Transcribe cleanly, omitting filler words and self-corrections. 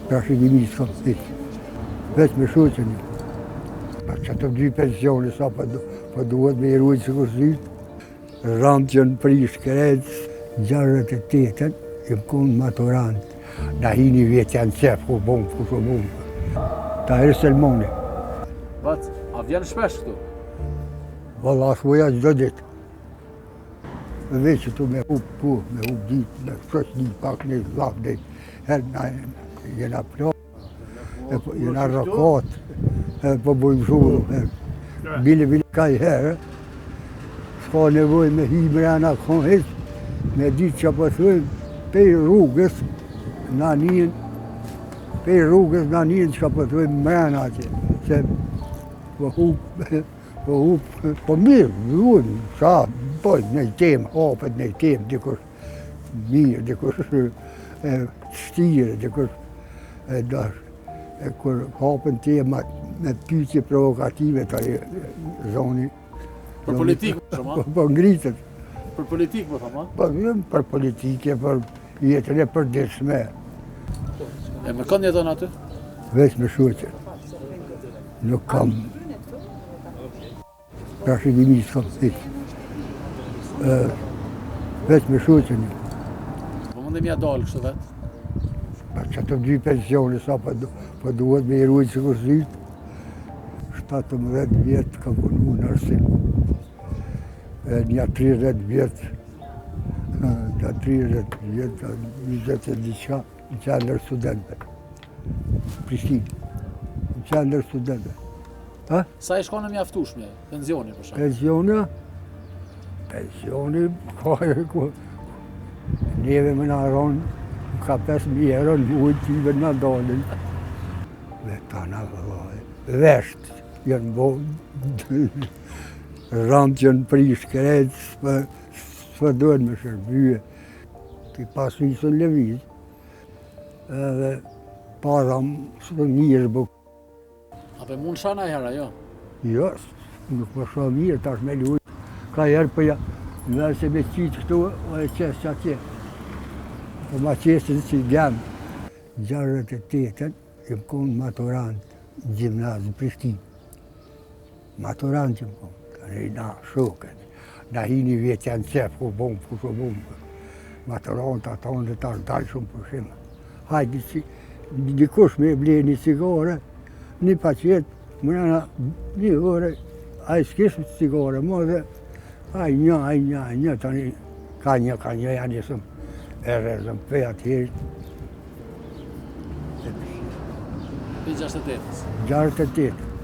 Trashëgimi s'kam pikë. Veç me shoqen. Pa që të 2 pensione sa pa duhet me i rujtë që kështë Rëmë që në prish krejtës, 68-ën, jem konë maturant. Na hini vjetë janë qef, ku bomë, ku shumë bomë. Ta herë Selmoni. Bat, a vjen shpesh këtu? Valla, s'poja gjdo ditë. Veç që tu me hup ditë, me fërsh një pak një zlaf dhe herë na jena plot, jena rëkat, po bojmë shumë, bile ka i herë. S'ka nevoj me hi mrena kohës, me ditë që po thujmë, pej rrugës na njën që ka po thujmë mrena që, se po mirë, duhen, sa, pojnë në temë, hapet në temë, dikush mirë, dikush shtire, dikush dash. Kur hapen temat me pyetje provokative të zoni, Për politikë, shumë, po ngritët. Për politikë, po thama? Po vjen për politike, për jetën e përditshme. E me kënd jeton aty? Veç me shoqen. Nuk kam. Trashëgimi s'kam pikë. Veç me shoqen. Po mundem ja dalë kështu vetë? Pa që të 2 pensione sa pa duhet me i rujtë që kështë 17 vjetë kam punu në arsim. Nja 30 vjetë, 20 e diqa, në qendër studentëve. Prishtinë, në qendër studentëve. Sa i shkone mjaftueshme, pensioni për shkak? Pensioni, neve me në aronë, ka 5.000 euro në ujtë tive në dalin. Dhe ta në veshtë, janë bojnë, rëmë që në prish krejtës, s'pë dojnë me shërbyje. Ti pas njësën lëviz, edhe param së njërë buk. A pe mund shana e hera, jo? Jo, nuk më shumë mirë, tash me lujë. Ka herë përja, në se me qitë këtu, o e qesë që atje. Po ma qesën që i gjemë. 68-ën, jem konë maturant, gjimnazë në Prishtinë. Maturant jem konë. Na shokët, na hini vjetë janë qef, ku bomë, ku shumë bomë. Maturant atonë dhe tash dalë shumë përshimë. Hajdi që dikush me ble një cigare, një paqet, mërëna një ore, a i s'kishë cigare, mo dhe a i një, tani ka një, janë jesëm e rezëm pe atëherë. Pe 68-ës? 68.